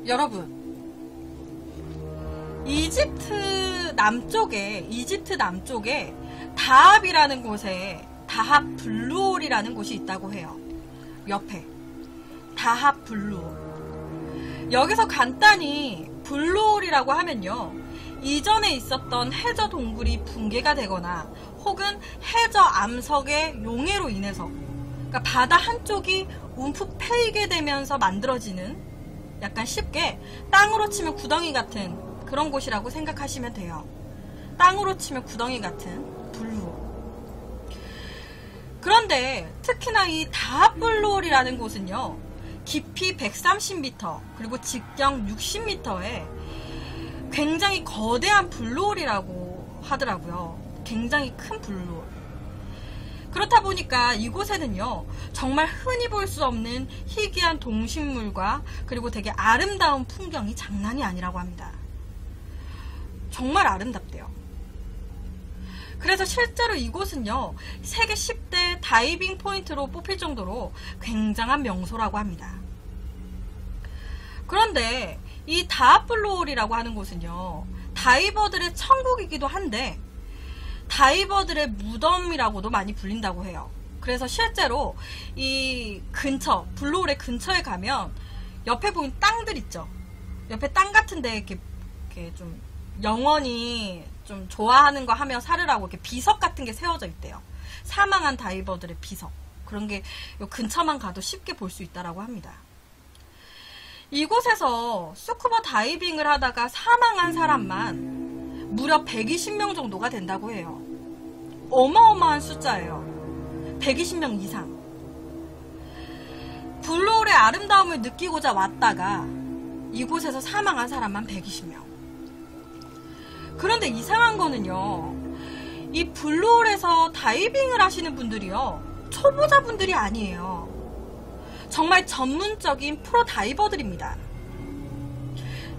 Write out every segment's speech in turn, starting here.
여러분, 이집트 남쪽에 다합이라는 곳에 다합 블루홀이라는 곳이 있다고 해요. 옆에 다합 블루홀. 여기서 간단히 블루홀이라고 하면요, 이전에 있었던 해저 동굴이 붕괴가 되거나 혹은 해저 암석의 용해로 인해서, 그러니까 바다 한쪽이 움푹 패이게 되면서 만들어지는, 약간 쉽게 땅으로 치면 구덩이 같은 그런 곳이라고 생각하시면 돼요. 땅으로 치면 구덩이 같은 블루홀. 그런데 특히나 이 다합 블루홀이라는 곳은요, 깊이 130m 그리고 직경 60m에 굉장히 거대한 블루홀이라고 하더라고요. 굉장히 큰 블루홀. 그렇다 보니까 이곳에는요, 정말 흔히 볼 수 없는 희귀한 동식물과 그리고 되게 아름다운 풍경이 장난이 아니라고 합니다. 정말 아름답대요. 그래서 실제로 이곳은요, 세계 10대 다이빙 포인트로 뽑힐 정도로 굉장한 명소라고 합니다. 그런데 이 다합 블루홀이라고 하는 곳은요, 다이버들의 천국이기도 한데 다이버들의 무덤이라고도 많이 불린다고 해요. 그래서 실제로 이 근처, 블루홀의 근처에 가면 옆에 보인 땅들 있죠. 옆에 땅 같은데 이렇게 좀 영원히 좀 좋아하는 거 하며 살으라고 이렇게 비석 같은 게 세워져 있대요. 사망한 다이버들의 비석. 그런 게 요 근처만 가도 쉽게 볼 수 있다라고 합니다. 이곳에서 스쿠버 다이빙을 하다가 사망한 사람만 무려 120명 정도가 된다고 해요. 어마어마한 숫자예요. 120명 이상. 블루홀의 아름다움을 느끼고자 왔다가 이곳에서 사망한 사람만 120명. 그런데 이상한 거는요, 이 블루홀에서 다이빙을 하시는 분들이요, 초보자분들이 아니에요. 정말 전문적인 프로 다이버들입니다.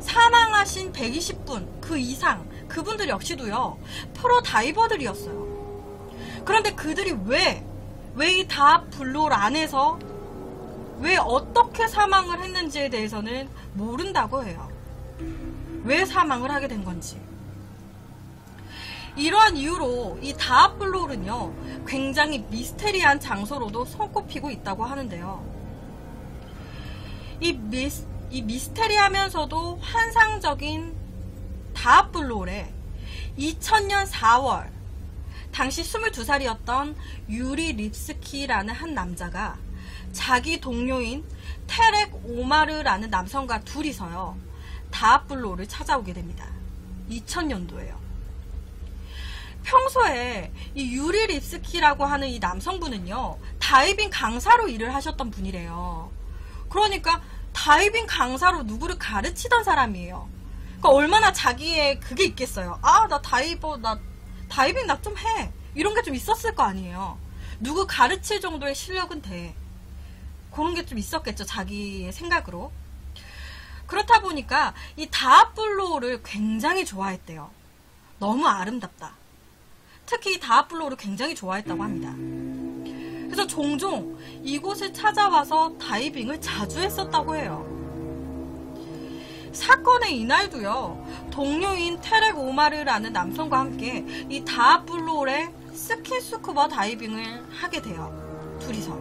사망하신 120분 그 이상, 그분들 역시도요, 프로 다이버들이었어요. 그런데 그들이 왜 이 다합 블루홀 안에서 왜 어떻게 사망을 했는지에 대해서는 모른다고 해요. 왜 사망을 하게 된 건지. 이러한 이유로 이 다합 블루홀은요, 굉장히 미스테리한 장소로도 손꼽히고 있다고 하는데요. 이 미스테리하면서도 환상적인 다합 블루홀에 2000년 4월 당시 22살이었던 유리 립스키라는 한 남자가 자기 동료인 테렉 오마르라는 남성과 둘이서요, 다합 블루홀을 찾아오게 됩니다. 2000년도에요. 평소에 이 유리 립스키라고 하는 이 남성분은요, 다이빙 강사로 일을 하셨던 분이래요. 그러니까 다이빙 강사로 누구를 가르치던 사람이에요. 그러니까 얼마나 자기의 그게 있겠어요. 아, 나 다이빙 나 좀 해. 이런 게 좀 있었을 거 아니에요. 누구 가르칠 정도의 실력은 돼. 그런 게 좀 있었겠죠, 자기의 생각으로. 그렇다 보니까 이 다합 블루홀을 굉장히 좋아했대요. 너무 아름답다. 특히 이 다합 블루홀을 굉장히 좋아했다고 합니다. 그래서 종종 이곳을 찾아와서 다이빙을 자주 했었다고 해요. 사건의 이날도요, 동료인 테렉 오마르라는 남성과 함께 이 다합 블루홀에 스킨스쿠버 다이빙을 하게 돼요. 둘이서.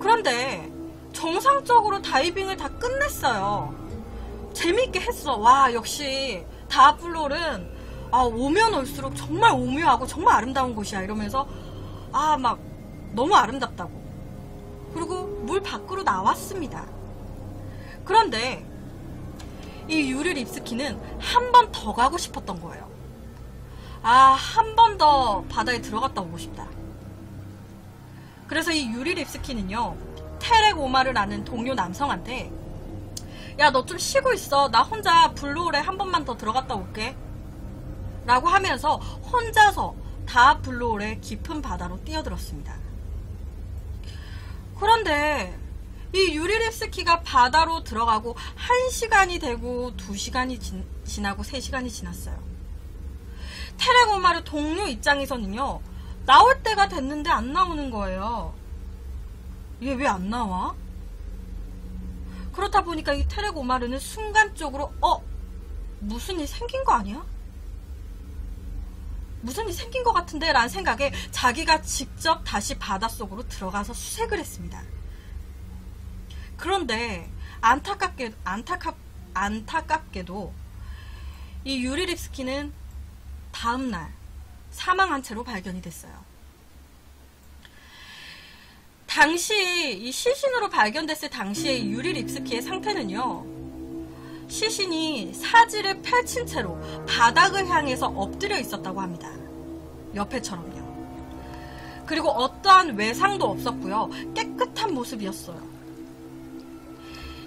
그런데 정상적으로 다이빙을 다 끝냈어요. 재미있게 했어. 와, 역시 다합 블루홀은 오면 올수록 정말 오묘하고 정말 아름다운 곳이야. 이러면서 막 너무 아름답다고. 그리고 물 밖으로 나왔습니다. 그런데 이 유리 립스키는 한 번 더 가고 싶었던 거예요. 한 번 더 바다에 들어갔다 오고 싶다. 그래서 이 유리 립스키는요, 테렉 오마르라는 동료 남성한테, 야, 너 좀 쉬고 있어. 나 혼자 블루홀에 한 번만 더 들어갔다 올게. 라고 하면서 혼자서 다합 블루홀의 깊은 바다로 뛰어들었습니다. 그런데 이 유리 립스키가 바다로 들어가고 1시간이 되고 2시간이 지나고 3시간이 지났어요. 테렉 오마르 동료 입장에서는요, 나올 때가 됐는데 안 나오는 거예요. 얘 왜 안 나와? 그렇다 보니까 이 테렉 오마르는 순간적으로 무슨 일 생긴 거 아니야? 무슨 일 생긴 것 같은데? 라는 생각에 자기가 직접 다시 바닷속으로 들어가서 수색을 했습니다. 그런데 안타깝게도 이 유리 립스키는 다음날 사망한 채로 발견이 됐어요. 당시 이 시신으로 발견됐을 당시의 유리 립스키의 상태는요, 시신이 사지를 펼친 채로 바닥을 향해서 엎드려 있었다고 합니다. 옆에처럼요. 그리고 어떠한 외상도 없었고요. 깨끗한 모습이었어요.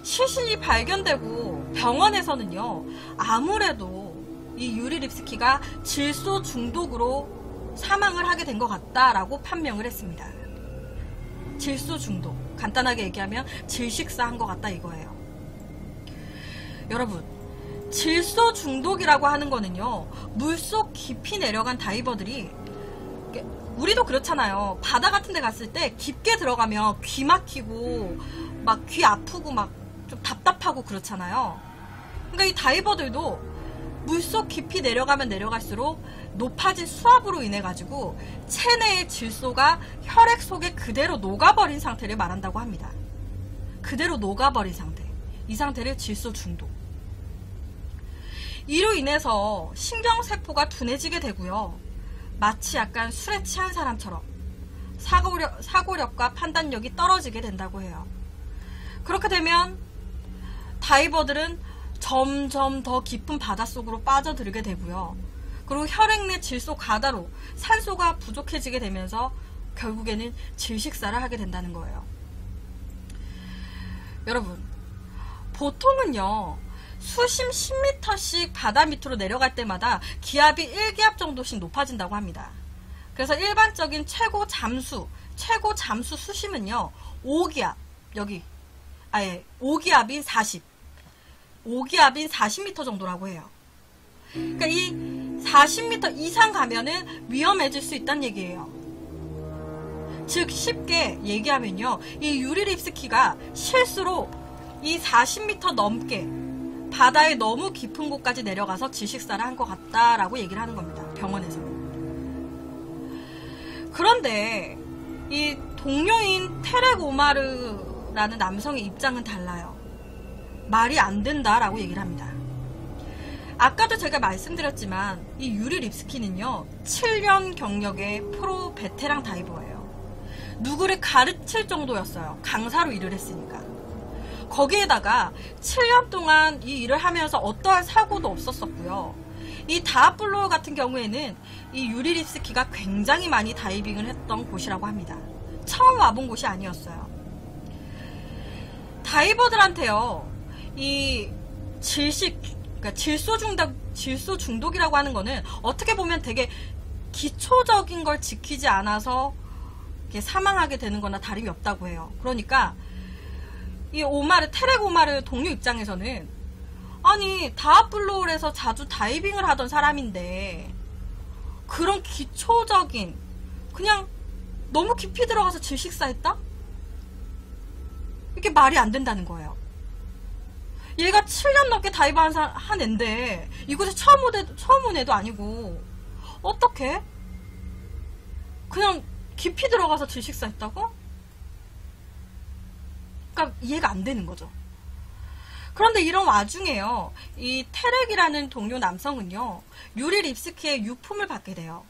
시신이 발견되고 병원에서는요, 아무래도 이 유리 립스키가 질소 중독으로 사망을 하게 된 것 같다라고 판명을 했습니다. 질소 중독, 간단하게 얘기하면 질식사한 것 같다 이거예요. 여러분, 질소 중독이라고 하는 거는요, 물속 깊이 내려간 다이버들이, 우리도 그렇잖아요. 바다 같은 데 갔을 때 깊게 들어가면 귀 막히고 막 귀 아프고 막 좀 답답하고 그렇잖아요. 그러니까 이 다이버들도 물속 깊이 내려가면 내려갈수록 높아진 수압으로 인해 가지고 체내의 질소가 혈액 속에 그대로 녹아버린 상태를 말한다고 합니다. 그대로 녹아버린 상태. 이 상태를 질소 중독. 이로 인해서 신경세포가 둔해지게 되고요. 마치 약간 술에 취한 사람처럼 사고력과 판단력이 떨어지게 된다고 해요. 그렇게 되면 다이버들은 점점 더 깊은 바닷속으로 빠져들게 되고요. 그리고 혈액 내 질소 과다로 산소가 부족해지게 되면서 결국에는 질식사를 하게 된다는 거예요. 여러분, 보통은요, 수심 10m씩 바다 밑으로 내려갈 때마다 기압이 1기압 정도씩 높아진다고 합니다. 그래서 일반적인 최고 잠수 수심은요, 5기압, 5기압인 40m 정도라고 해요. 그러니까 이 40m 이상 가면은 위험해질 수 있다는 얘기예요. 즉 쉽게 얘기하면요, 이 유리 립스키가 실수로 이 40m 넘게 바다의 너무 깊은 곳까지 내려가서 질식사를 한 것 같다라고 얘기를 하는 겁니다. 병원에서. 그런데 이 동료인 테렉 오마르라는 남성의 입장은 달라요. 말이 안 된다라고 얘기를 합니다. 아까도 제가 말씀드렸지만 이 유리 립스키는요, 7년 경력의 프로 베테랑 다이버예요. 누구를 가르칠 정도였어요. 강사로 일을 했으니까. 거기에다가 7년 동안 이 일을 하면서 어떠한 사고도 없었었고요. 이 다합블로어 같은 경우에는 이 유리 립스키가 굉장히 많이 다이빙을 했던 곳이라고 합니다. 처음 와본 곳이 아니었어요. 다이버들한테요, 이 그러니까 질소 중독이라고 하는 거는 어떻게 보면 되게 기초적인 걸 지키지 않아서 이렇게 사망하게 되는 거나 다름이 없다고 해요. 그러니까 이 테렉 오마르 동료 입장에서는, 아니 다합블로어에서 자주 다이빙을 하던 사람인데 그런 기초적인, 그냥 너무 깊이 들어가서 질식사했다? 이게 말이 안 된다는 거예요. 얘가 7년 넘게 다이브 한 앤데 이곳에 처음 온 애도 아니고 어떻게 그냥 깊이 들어가서 질식사했다고? 그러니까 이해가 안 되는 거죠. 그런데 이런 와중에요, 이 테렉이라는 동료 남성은요, 유리 립스키의 유품을 받게 돼요.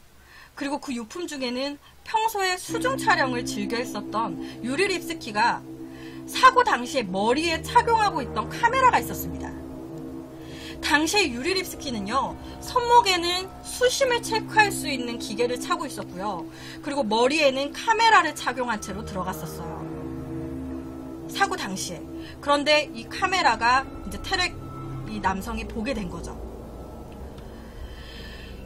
그리고 그 유품 중에는 평소에 수중 촬영을 즐겨 했었던 유리 립스키가 사고 당시에 머리에 착용하고 있던 카메라가 있었습니다. 당시에 유리 립스키는요, 손목에는 수심을 체크할 수 있는 기계를 차고 있었고요. 그리고 머리에는 카메라를 착용한 채로 들어갔었어요. 사고 당시에. 그런데 이 카메라가 이제 테렉 이 남성이 보게 된 거죠.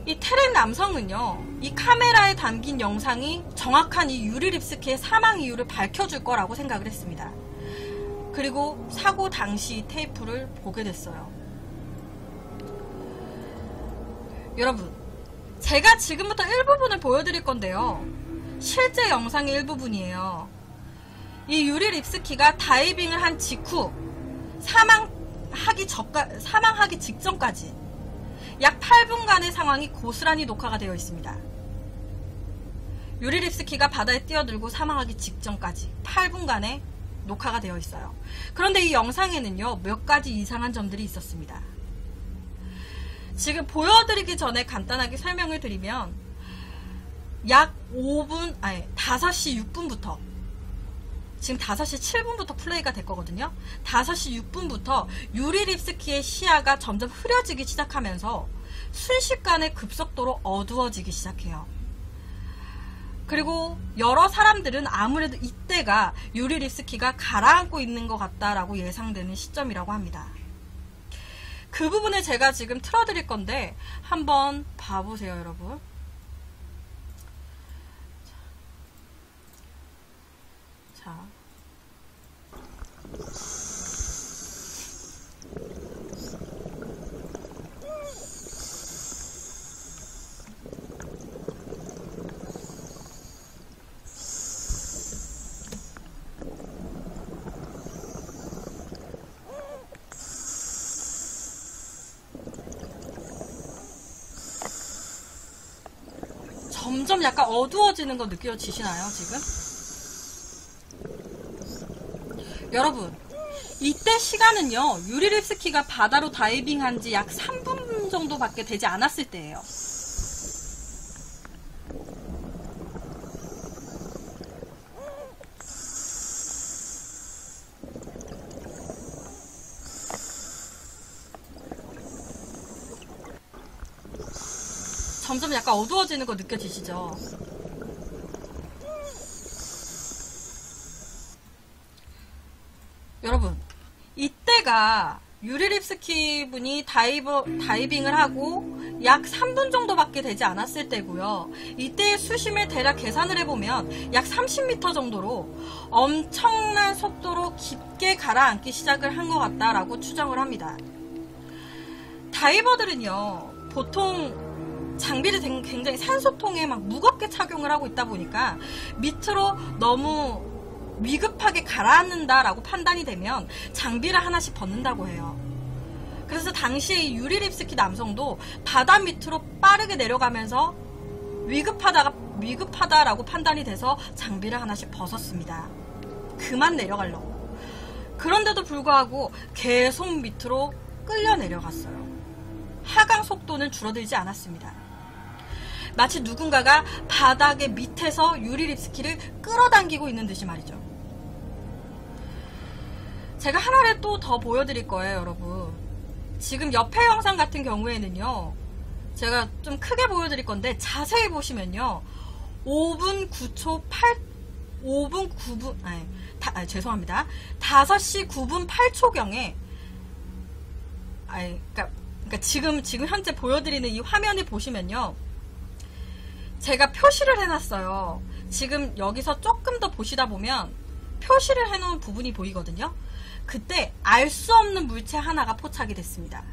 이 테렉 남성은요, 이 카메라에 담긴 영상이 정확한 이 유리 립스키의 사망 이유를 밝혀줄 거라고 생각을 했습니다. 그리고 사고 당시 테이프를 보게 됐어요. 여러분, 제가 지금부터 일부분을 보여드릴 건데요, 실제 영상의 일부분이에요. 이 유리 립스키가 다이빙을 한 직후 사망하기 직전까지 약 8분간의 상황이 고스란히 녹화가 되어 있습니다. 유리 립스키가 바다에 뛰어들고 사망하기 직전까지 8분간의 녹화가 되어 있어요. 그런데 이 영상에는요, 몇 가지 이상한 점들이 있었습니다. 지금 보여드리기 전에 간단하게 설명을 드리면 약 5시 6분부터 지금 5시 7분부터 플레이가 됐거든요. 5시 6분부터 유리 립스키의 시야가 점점 흐려지기 시작하면서 순식간에 급속도로 어두워지기 시작해요. 그리고 여러 사람들은 아무래도 이때가 유리 립스키가 가라앉고 있는 것 같다라고 예상되는 시점이라고 합니다. 그 부분을 제가 지금 틀어드릴 건데 한번 봐보세요, 여러분. 자. 점점 약간 어두워지는 거 느껴지시나요, 지금? 여러분, 이때 시간은요, 유리 립스키가 바다로 다이빙한 지 약 3분 정도밖에 되지 않았을 때예요. 점점 약간 어두워지는 거 느껴지시죠? 여러분, 이때가 유리 립스키 분이 다이빙을 하고 약 3분 정도밖에 되지 않았을 때고요. 이때의 수심을 대략 계산을 해보면 약 30m 정도로 엄청난 속도로 깊게 가라앉기 시작을 한 것 같다라고 추정을 합니다. 다이버들은요, 보통 장비를 굉장히 산소통에 막 무겁게 착용을 하고 있다 보니까 밑으로 너무 위급하게 가라앉는다라고 판단이 되면 장비를 하나씩 벗는다고 해요. 그래서 당시에 이 유리 립스키 남성도 바다 밑으로 빠르게 내려가면서 위급하다라고 판단이 돼서 장비를 하나씩 벗었습니다. 그만 내려가려고. 그런데도 불구하고 계속 밑으로 끌려 내려갔어요. 하강 속도는 줄어들지 않았습니다. 마치 누군가가 바닥의 밑에서 유리 립스키를 끌어당기고 있는 듯이 말이죠. 제가 하나를 또 더 보여드릴 거예요, 여러분. 지금 옆에 영상 같은 경우에는요, 제가 좀 크게 보여드릴 건데 자세히 보시면요, 5분 9분 죄송합니다. 5시 9분 8초경에 그러니까 지금 현재 보여드리는 이 화면을 보시면요, 제가 표시를 해놨어요. 지금 여기서 조금 더 보시다 보면 표시를 해놓은 부분이 보이거든요. 그때 알 수 없는 물체 하나가 포착이 됐습니다.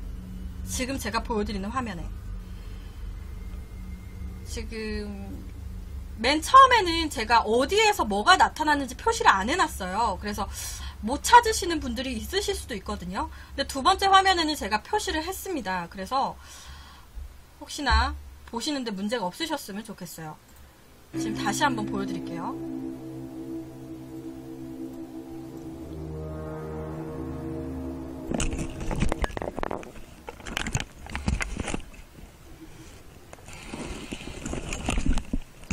지금 제가 보여드리는 화면에. 지금 맨 처음에는 제가 어디에서 뭐가 나타났는지 표시를 안 해놨어요. 그래서 못 찾으시는 분들이 있으실 수도 있거든요. 근데 두 번째 화면에는 제가 표시를 했습니다. 그래서 혹시나 보시는데 문제가 없으셨으면 좋겠어요. 지금 다시 한번 보여드릴게요.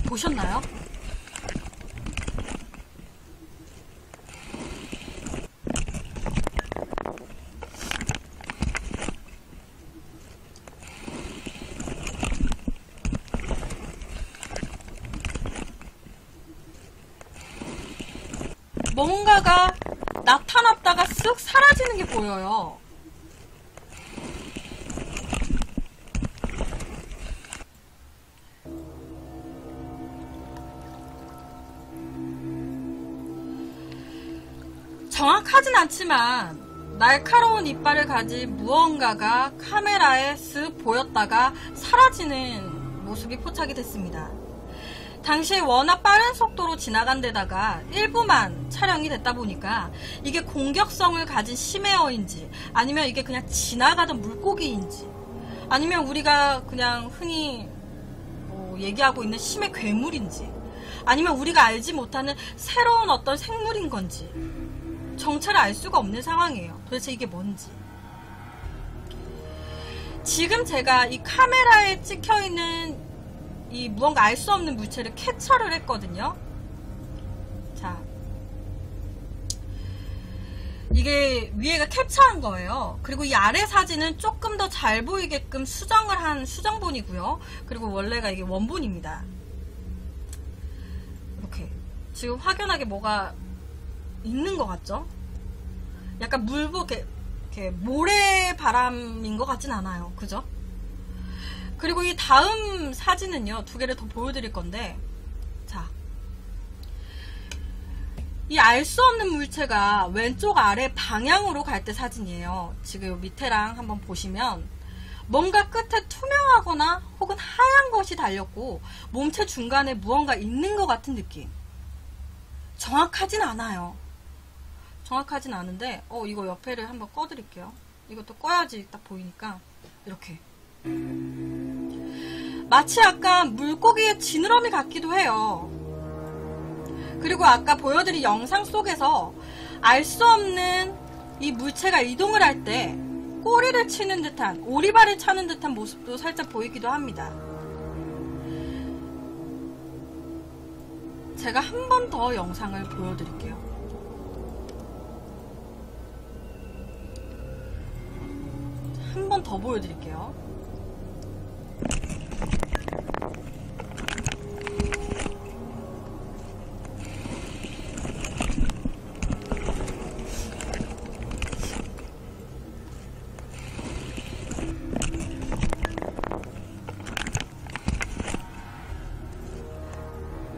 보셨나요? 뭔가가 나타났다가 쓱 사라지는 게 보여요. 정확하진 않지만 날카로운 이빨을 가진 무언가가 카메라에 쓱 보였다가 사라지는 모습이 포착이 됐습니다. 당시에 워낙 빠른 속도로 지나간 데다가 일부만 촬영이 됐다 보니까 이게 공격성을 가진 심해어인지 아니면 이게 그냥 지나가던 물고기인지 아니면 우리가 그냥 흔히 얘기하고 있는 심해 괴물인지 아니면 우리가 알지 못하는 새로운 어떤 생물인 건지 정체를 알 수가 없는 상황이에요. 도대체 이게 뭔지. 지금 제가 이 카메라에 찍혀있는 이 무언가 알 수 없는 물체를 캡처를 했거든요. 자, 이게 위에가 캡처한 거예요. 그리고 이 아래 사진은 조금 더 잘 보이게끔 수정을 한 수정본이고요. 그리고 원래가 이게 원본입니다. 이렇게 지금 확연하게 뭐가 있는 것 같죠? 약간 이렇게 모래바람인 것 같진 않아요. 그죠? 그리고 이 다음 사진은요, 두 개를 더 보여드릴 건데, 자, 이 알 수 없는 물체가 왼쪽 아래 방향으로 갈 때 사진이에요. 지금 밑에랑 한번 보시면 뭔가 끝에 투명하거나 혹은 하얀 것이 달렸고 몸체 중간에 무언가 있는 것 같은 느낌. 정확하진 않아요. 정확하진 않은데 이거 옆에를 한번 꺼드릴게요. 이것도 꺼야지 딱 보이니까 이렇게 마치 약간 물고기의 지느러미 같기도 해요. 그리고 아까 보여드린 영상 속에서 알 수 없는 이 물체가 이동을 할 때 꼬리를 치는 듯한, 오리발을 차는 듯한 모습도 살짝 보이기도 합니다. 제가 한 번 더 영상을 보여드릴게요. 한 번 더 보여드릴게요.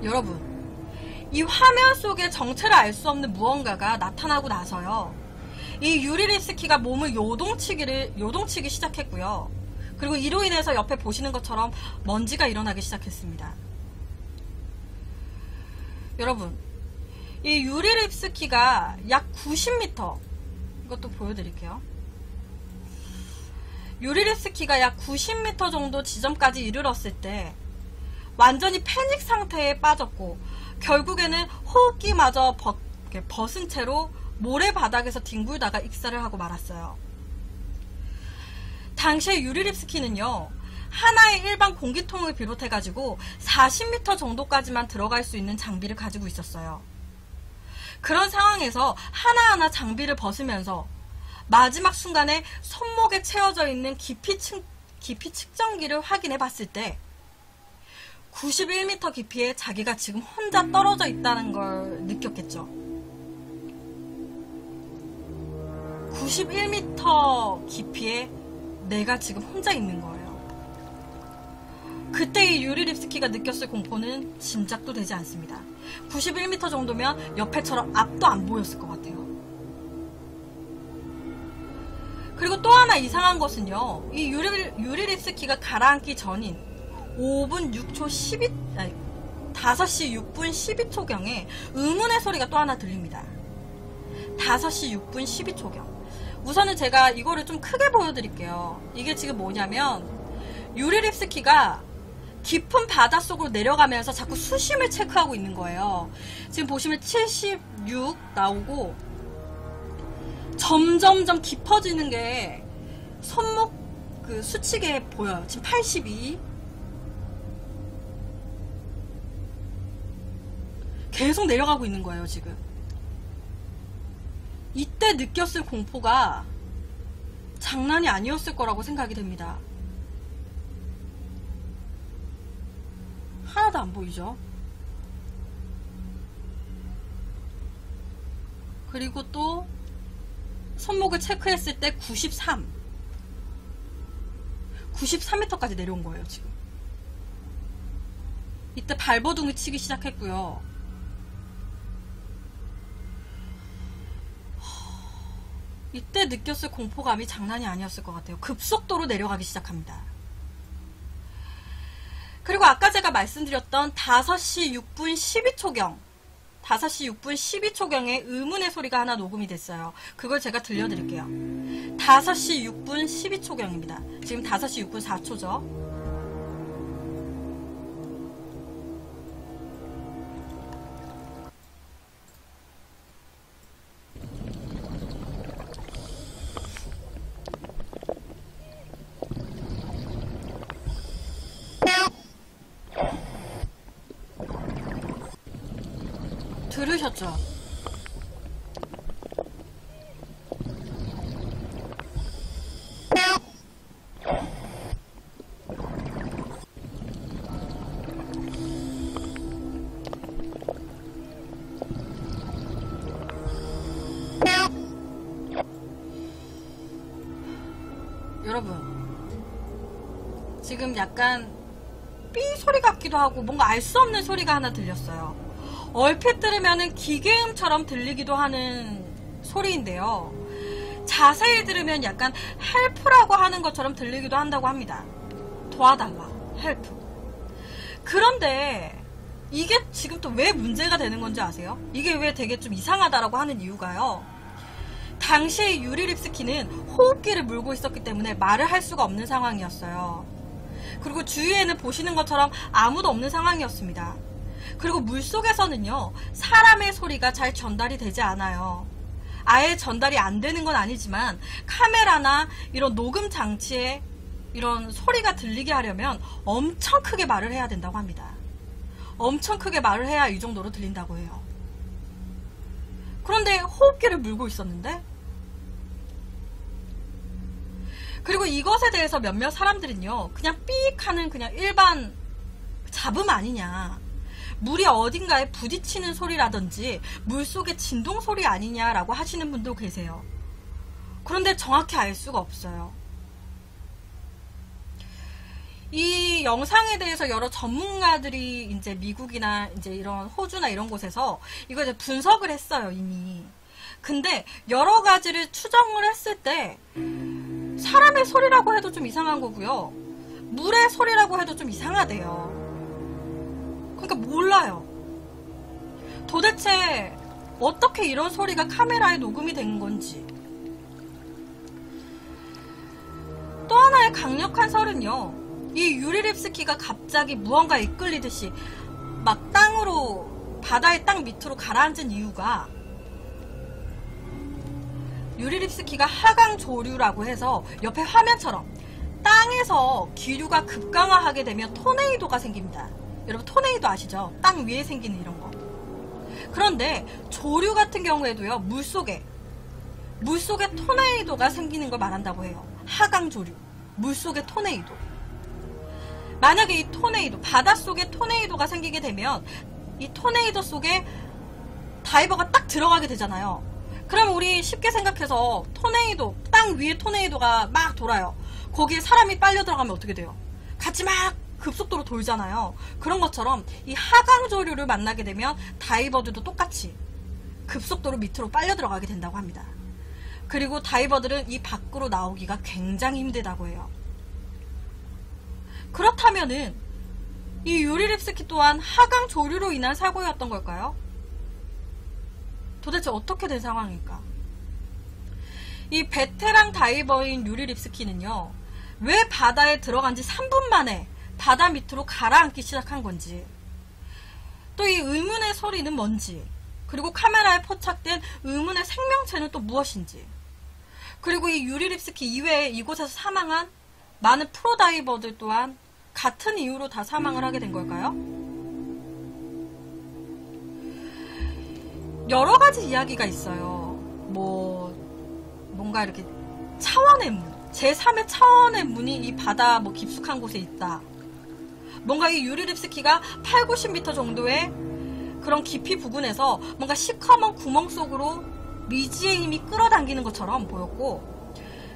여러분, 이 화면 속에 정체를 알 수 없는 무언가가 나타나고 나서요, 이 유리립스키가 몸을 요동치기 시작했고요. 그리고 이로 인해서 옆에 보시는 것처럼 먼지가 일어나기 시작했습니다. 여러분, 이 유리립스키가 약 90m, 이것도 보여드릴게요. 유리립스키가 약 90m 정도 지점까지 이르렀을 때 완전히 패닉 상태에 빠졌고 결국에는 호흡기마저 벗은 채로 모래바닥에서 뒹굴다가 익사를 하고 말았어요. 당시에 유리립스키는요, 하나의 일반 공기통을 비롯해가지고 40m 정도까지만 들어갈 수 있는 장비를 가지고 있었어요. 그런 상황에서 하나하나 장비를 벗으면서 마지막 순간에 손목에 채워져 있는 깊이 측정기를 확인해 봤을 때 91m 깊이에 자기가 지금 혼자 떨어져 있다는 걸 느꼈겠죠. 91m 깊이에 내가 지금 혼자 있는 거예요. 그때 이 유리립스키가 느꼈을 공포는 짐작도 되지 않습니다. 91m 정도면 옆에처럼 앞도 안 보였을 것 같아요. 그리고 또 하나 이상한 것은요, 이 유리립스키가 가라앉기 전인 5분 6초 5시 6분 12초경에 의문의 소리가 또 하나 들립니다. 5시 6분 12초경. 우선은 제가 이거를 좀 크게 보여드릴게요. 이게 지금 뭐냐면, 유리립스키가 깊은 바닷속으로 내려가면서 자꾸 수심을 체크하고 있는 거예요. 지금 보시면 76 나오고 점점점 깊어지는 게 손목 그 수치게 보여요. 지금 82. 계속 내려가고 있는 거예요, 지금. 이때 느꼈을 공포가 장난이 아니었을 거라고 생각이 됩니다. 하나도 안 보이죠? 그리고 또 손목을 체크했을 때 93m까지 내려온 거예요, 지금. 이때 발버둥을 치기 시작했고요. 이때 느꼈을 공포감이 장난이 아니었을 것 같아요. 급속도로 내려가기 시작합니다. 그리고 아까 제가 말씀드렸던 5시 6분 12초경 5시 6분 12초경에 의문의 소리가 하나 녹음이 됐어요. 그걸 제가 들려드릴게요. 5시 6분 12초경입니다. 지금 5시 6분 4초죠. 들으셨죠? 여러분, 지금 약간 삐 소리 같기도 하고 뭔가 알 수 없는 소리가 하나 들렸어요. 얼핏 들으면은 기계음처럼 들리기도 하는 소리인데요. 자세히 들으면 약간 헬프라고 하는 것처럼 들리기도 한다고 합니다. 도와달라, 헬프. 그런데 이게 지금 또 왜 문제가 되는 건지 아세요? 이게 왜 되게 좀 이상하다라고 하는 이유가요. 당시 유리 립스키는 호흡기를 물고 있었기 때문에 말을 할 수가 없는 상황이었어요. 그리고 주위에는 보시는 것처럼 아무도 없는 상황이었습니다. 그리고 물속에서는요, 사람의 소리가 잘 전달이 되지 않아요. 아예 전달이 안 되는 건 아니지만 카메라나 이런 녹음 장치에 이런 소리가 들리게 하려면 엄청 크게 말을 해야 된다고 합니다. 엄청 크게 말을 해야 이 정도로 들린다고 해요. 그런데 호흡기를 물고 있었는데, 그리고 이것에 대해서 몇몇 사람들은요, 그냥 삑 하는 그냥 일반 잡음 아니냐, 물이 어딘가에 부딪히는 소리라든지 물속의 진동 소리 아니냐라고 하시는 분도 계세요. 그런데 정확히 알 수가 없어요. 이 영상에 대해서 여러 전문가들이 이제 미국이나 이제 이런 호주나 이런 곳에서 이거 이제 분석을 했어요, 이미. 근데 여러 가지를 추정을 했을 때 사람의 소리라고 해도 좀 이상한 거고요, 물의 소리라고 해도 좀 이상하대요. 그러니까 몰라요. 도대체 어떻게 이런 소리가 카메라에 녹음이 된 건지. 또 하나의 강력한 설은요, 이 유리 립스키가 갑자기 무언가 이끌리듯이 막 땅으로, 바다의 땅 밑으로 가라앉은 이유가, 유리 립스키가 하강 조류라고 해서 옆에 화면처럼 땅에서 기류가 급강하게 되면 토네이도가 생깁니다. 여러분, 토네이도 아시죠? 땅 위에 생기는 이런 거. 그런데 조류 같은 경우에도요, 물속에 토네이도가 생기는 걸 말한다고 해요. 하강 조류, 물속의 토네이도. 만약에 이 토네이도, 바닷속에 토네이도가 생기게 되면 이 토네이도 속에 다이버가 딱 들어가게 되잖아요. 그럼 우리 쉽게 생각해서 토네이도, 땅 위에 토네이도가 막 돌아요. 거기에 사람이 빨려 들어가면 어떻게 돼요? 같이 막 급속도로 돌잖아요. 그런 것처럼 이 하강조류를 만나게 되면 다이버들도 똑같이 급속도로 밑으로 빨려 들어가게 된다고 합니다. 그리고 다이버들은 이 밖으로 나오기가 굉장히 힘들다고 해요. 그렇다면은 이 유리 립스키 또한 하강조류로 인한 사고였던 걸까요? 도대체 어떻게 된 상황일까? 이 베테랑 다이버인 유리 립스키는요, 왜 바다에 들어간 지 3분 만에 바다 밑으로 가라앉기 시작한 건지, 또 이 의문의 소리는 뭔지, 그리고 카메라에 포착된 의문의 생명체는 또 무엇인지, 그리고 이 유리 립스키 이외에 이곳에서 사망한 많은 프로다이버들 또한 같은 이유로 다 사망을 하게 된 걸까요? 여러 가지 이야기가 있어요. 뭔가 이렇게 차원의 문, 제3의 차원의 문이 이 바다 깊숙한 곳에 있다. 뭔가 이 유리 립스키가 8, 90m 정도의 그런 깊이 부근에서 뭔가 시커먼 구멍 속으로 미지의 힘이 끌어당기는 것처럼 보였고,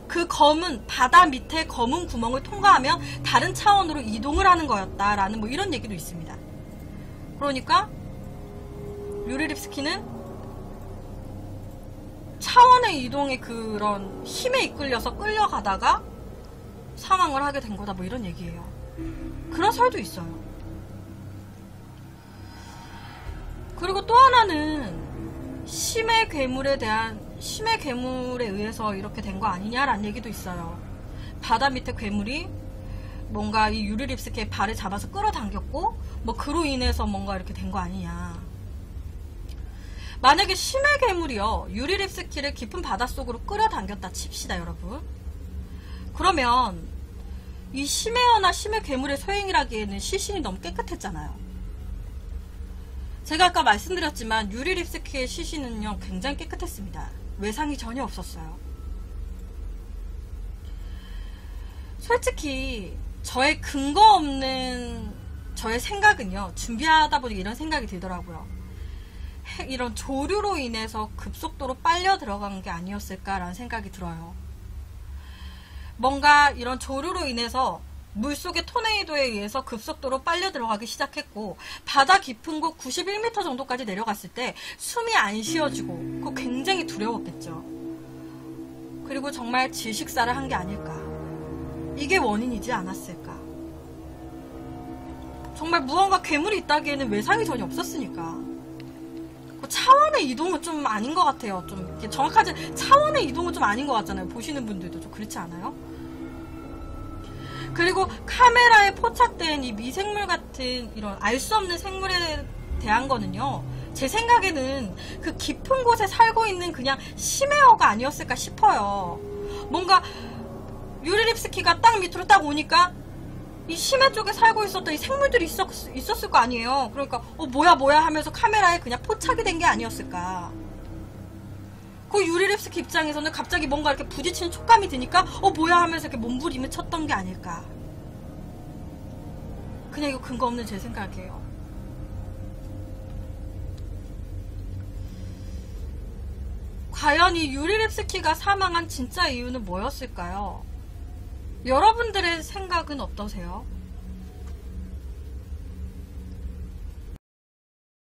그 검은, 바다 밑에 검은 구멍을 통과하면 다른 차원으로 이동을 하는 거였다라는 이런 얘기도 있습니다. 그러니까 유리 립스키는 차원의 이동의 그런 힘에 이끌려서 끌려가다가 사망을 하게 된 거다, 이런 얘기예요. 그런 설도 있어요. 그리고 또 하나는 심해 괴물에 의해서 이렇게 된 거 아니냐라는 얘기도 있어요. 바다 밑에 괴물이 뭔가 이 유리립스키의 발을 잡아서 끌어당겼고 뭐 그로 인해서 뭔가 이렇게 된 거 아니냐. 만약에 심해 괴물이요 유리립스키를 깊은 바닷속으로 끌어당겼다 칩시다 여러분. 그러면 이 심해어나 심해 괴물의 소행이라기에는 시신이 너무 깨끗했잖아요. 제가 아까 말씀드렸지만 유리립스키의 시신은요 굉장히 깨끗했습니다. 외상이 전혀 없었어요. 솔직히 저의 근거 없는 저의 생각은요 준비하다 보니 이런 생각이 들더라고요. 이런 조류로 인해서 급속도로 빨려 들어간 게 아니었을까라는 생각이 들어요. 뭔가 이런 조류로 인해서 물속의 토네이도에 의해서 급속도로 빨려 들어가기 시작했고 바다 깊은 곳 91m 정도까지 내려갔을 때 숨이 안 쉬어지고 그거 굉장히 두려웠겠죠. 그리고 정말 질식사를 한 게 아닐까. 이게 원인이지 않았을까. 정말 무언가 괴물이 있다기에는 외상이 전혀 없었으니까. 차원의 이동은 좀 아닌 것 같아요. 좀 이렇게 정확하지 차원의 이동은 좀 아닌 것 같잖아요. 보시는 분들도 좀 그렇지 않아요? 그리고 카메라에 포착된 이 미생물 같은 이런 알 수 없는 생물에 대한 거는요 제 생각에는 그 깊은 곳에 살고 있는 그냥 심해어가 아니었을까 싶어요. 뭔가 유리립스키가 딱 밑으로 딱 오니까 이 심해 쪽에 살고 있었던 이 생물들이 있었을 거 아니에요. 그러니까 뭐야 하면서 카메라에 그냥 포착이 된 게 아니었을까. 그 유리립스키 입장에서는 갑자기 뭔가 이렇게 부딪히는 촉감이 드니까 뭐야 하면서 이렇게 몸부림을 쳤던 게 아닐까. 그냥 이거 근거 없는 제 생각이에요. 과연 이 유리립스키가 사망한 진짜 이유는 뭐였을까요? 여러분들의 생각은 어떠세요?